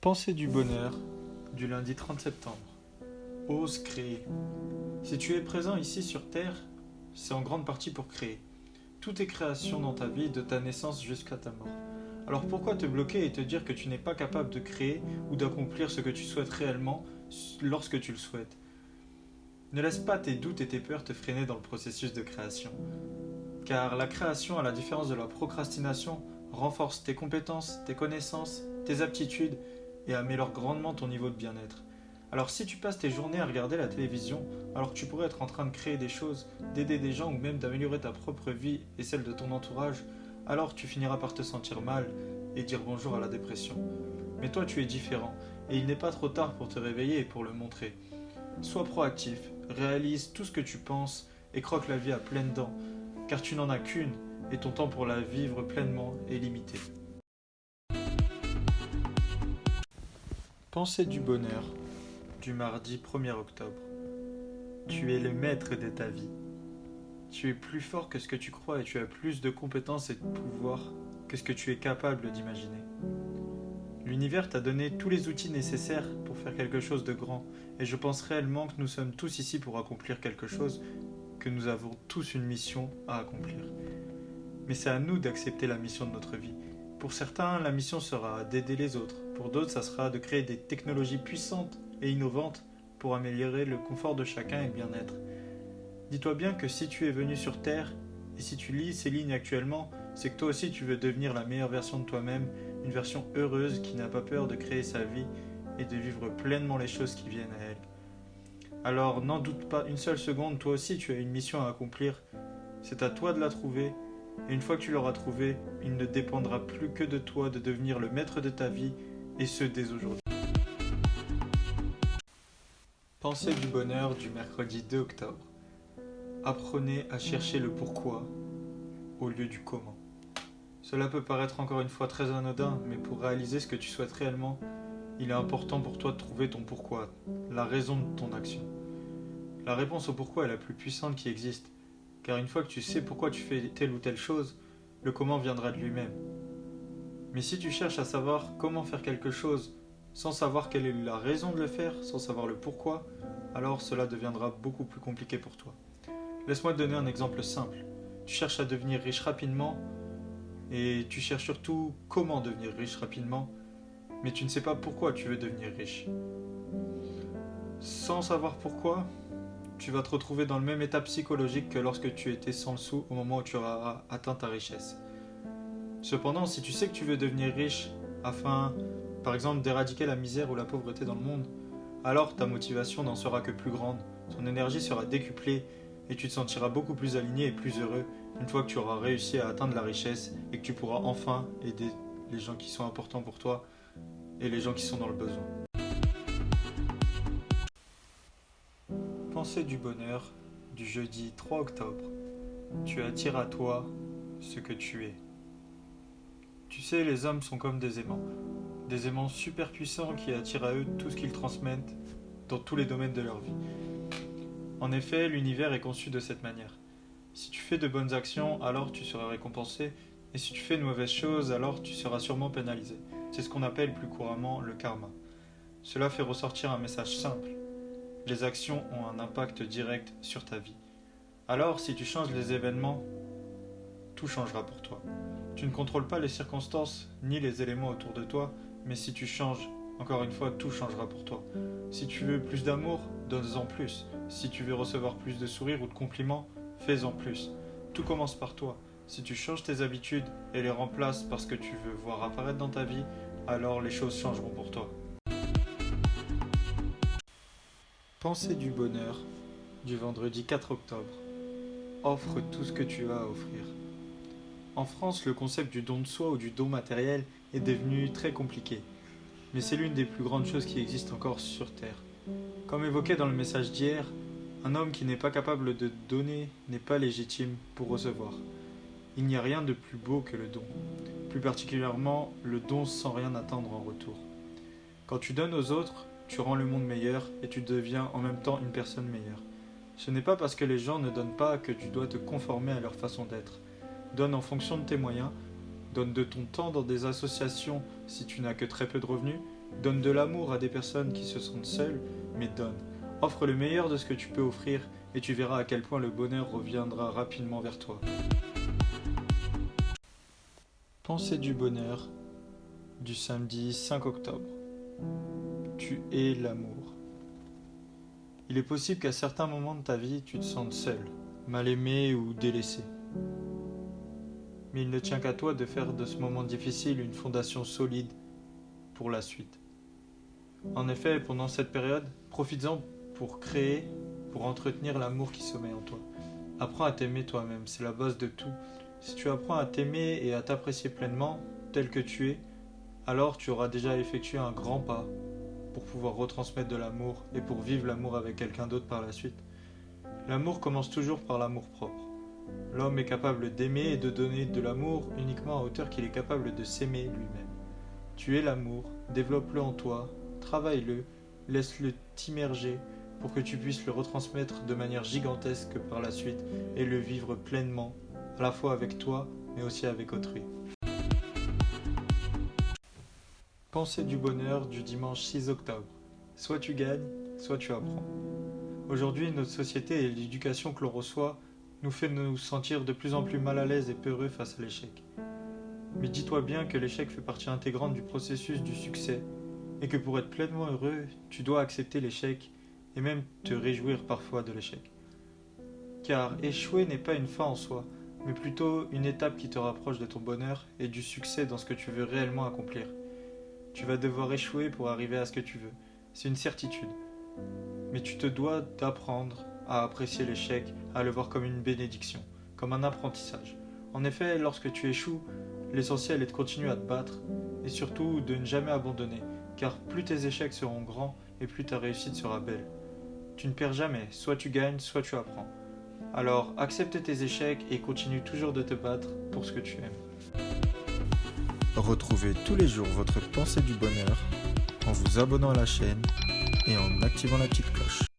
Pensée du bonheur du lundi 30 septembre. Ose créer. Si tu es présent ici sur Terre, c'est en grande partie pour créer. Tout est création dans ta vie, de ta naissance jusqu'à ta mort. Alors pourquoi te bloquer et te dire que tu n'es pas capable de créer ou d'accomplir ce que tu souhaites réellement lorsque tu le souhaites? Ne laisse pas tes doutes et tes peurs te freiner dans le processus de création. Car la création, à la différence de la procrastination, renforce tes compétences, tes connaissances, tes aptitudes et améliore grandement ton niveau de bien-être. Alors si tu passes tes journées à regarder la télévision, alors que tu pourrais être en train de créer des choses, d'aider des gens ou même d'améliorer ta propre vie et celle de ton entourage, alors tu finiras par te sentir mal et dire bonjour à la dépression. Mais toi tu es différent et il n'est pas trop tard pour te réveiller et pour le montrer. Sois proactif, réalise tout ce que tu penses et croque la vie à pleines dents, car tu n'en as qu'une et ton temps pour la vivre pleinement est limité. Pensée du bonheur du mardi 1er octobre. Tu es le maître de ta vie. Tu es plus fort que ce que tu crois et tu as plus de compétences et de pouvoir que ce que tu es capable d'imaginer. L'univers t'a donné tous les outils nécessaires pour faire quelque chose de grand et je pense réellement que nous sommes tous ici pour accomplir quelque chose, que nous avons tous une mission à accomplir. Mais c'est à nous d'accepter la mission de notre vie. Pour certains, la mission sera d'aider les autres. Pour d'autres, ça sera de créer des technologies puissantes et innovantes pour améliorer le confort de chacun et le bien-être. Dis-toi bien que si tu es venu sur Terre, et si tu lis ces lignes actuellement, c'est que toi aussi tu veux devenir la meilleure version de toi-même, une version heureuse qui n'a pas peur de créer sa vie et de vivre pleinement les choses qui viennent à elle. Alors n'en doute pas une seule seconde, toi aussi tu as une mission à accomplir. C'est à toi de la trouver. Et une fois que tu l'auras trouvé, il ne dépendra plus que de toi de devenir le maître de ta vie, et ce dès aujourd'hui. Pensée du bonheur du mercredi 2 octobre. Apprenez à chercher le pourquoi au lieu du comment. Cela peut paraître encore une fois très anodin, mais pour réaliser ce que tu souhaites réellement, il est important pour toi de trouver ton pourquoi, la raison de ton action. La réponse au pourquoi est la plus puissante qui existe, car une fois que tu sais pourquoi tu fais telle ou telle chose, le comment viendra de lui-même. Mais si tu cherches à savoir comment faire quelque chose sans savoir quelle est la raison de le faire, sans savoir le pourquoi, alors cela deviendra beaucoup plus compliqué pour toi. Laisse-moi te donner un exemple simple. Tu cherches à devenir riche rapidement et tu cherches surtout comment devenir riche rapidement, mais tu ne sais pas pourquoi tu veux devenir riche. Sans savoir pourquoi, tu vas te retrouver dans le même état psychologique que lorsque tu étais sans le sou au moment où tu auras atteint ta richesse. Cependant, si tu sais que tu veux devenir riche afin, par exemple, d'éradiquer la misère ou la pauvreté dans le monde, alors ta motivation n'en sera que plus grande, ton énergie sera décuplée et tu te sentiras beaucoup plus aligné et plus heureux une fois que tu auras réussi à atteindre la richesse et que tu pourras enfin aider les gens qui sont importants pour toi et les gens qui sont dans le besoin. Pensée du bonheur du jeudi 3 octobre. Tu attires à toi ce que tu es. Tu sais, les hommes sont comme des aimants super puissants qui attirent à eux tout ce qu'ils transmettent dans tous les domaines de leur vie. En effet, l'univers est conçu de cette manière. Si tu fais de bonnes actions, alors tu seras récompensé, et si tu fais de mauvaises choses, alors tu seras sûrement pénalisé. C'est ce qu'on appelle plus couramment le karma. Cela fait ressortir un message simple. Les actions ont un impact direct sur ta vie. Alors, si tu changes les événements, tout changera pour toi. Tu ne contrôles pas les circonstances ni les éléments autour de toi, mais si tu changes, encore une fois, tout changera pour toi. Si tu veux plus d'amour, donne-en plus. Si tu veux recevoir plus de sourires ou de compliments, fais-en plus. Tout commence par toi. Si tu changes tes habitudes et les remplaces par ce que tu veux voir apparaître dans ta vie, alors les choses changeront pour toi. Pensée du bonheur du vendredi 4 octobre. Offre tout ce que tu as à offrir. En France, le concept du don de soi ou du don matériel est devenu très compliqué, mais c'est l'une des plus grandes choses qui existent encore sur Terre. Comme évoqué dans le message d'hier, un homme qui n'est pas capable de donner n'est pas légitime pour recevoir. Il n'y a rien de plus beau que le don, plus particulièrement le don sans rien attendre en retour. Quand tu donnes aux autres, tu rends le monde meilleur et tu deviens en même temps une personne meilleure. Ce n'est pas parce que les gens ne donnent pas que tu dois te conformer à leur façon d'être. Donne en fonction de tes moyens, donne de ton temps dans des associations si tu n'as que très peu de revenus, Donne de l'amour à des personnes qui se sentent seules, mais donne. Offre le meilleur de ce que tu peux offrir et tu verras à quel point le bonheur reviendra rapidement vers toi. Pensée du bonheur du samedi 5 octobre. Tu es l'amour. Il est possible qu'à certains moments de ta vie, tu te sentes seul, mal aimé ou délaissé. Mais il ne tient qu'à toi de faire de ce moment difficile une fondation solide pour la suite. En effet, pendant cette période, profites-en pour créer, pour entretenir l'amour qui sommeille en toi. Apprends à t'aimer toi-même, c'est la base de tout. Si tu apprends à t'aimer et à t'apprécier pleinement, tel que tu es, alors tu auras déjà effectué un grand pas pour pouvoir retransmettre de l'amour et pour vivre l'amour avec quelqu'un d'autre par la suite. L'amour commence toujours par l'amour propre. L'homme est capable d'aimer et de donner de l'amour uniquement à hauteur qu'il est capable de s'aimer lui-même. Tu es l'amour, développe-le en toi, travaille-le, laisse-le t'immerger pour que tu puisses le retransmettre de manière gigantesque par la suite et le vivre pleinement, à la fois avec toi mais aussi avec autrui. Pensée du bonheur du dimanche 6 octobre. Soit tu gagnes, soit tu apprends. Aujourd'hui, notre société et l'éducation que l'on reçoit nous fait nous sentir de plus en plus mal à l'aise et peureux face à l'échec. Mais dis-toi bien que l'échec fait partie intégrante du processus du succès et que pour être pleinement heureux, tu dois accepter l'échec et même te réjouir parfois de l'échec. Car échouer n'est pas une fin en soi, mais plutôt une étape qui te rapproche de ton bonheur et du succès dans ce que tu veux réellement accomplir. Tu vas devoir échouer pour arriver à ce que tu veux, c'est une certitude. Mais tu te dois d'apprendre à apprécier l'échec, à le voir comme une bénédiction, comme un apprentissage. En effet, lorsque tu échoues, l'essentiel est de continuer à te battre et surtout de ne jamais abandonner, car plus tes échecs seront grands et plus ta réussite sera belle. Tu ne perds jamais, soit tu gagnes, soit tu apprends. Alors accepte tes échecs et continue toujours de te battre pour ce que tu aimes. Retrouvez tous les jours votre pensée du bonheur en vous abonnant à la chaîne et en activant la petite cloche.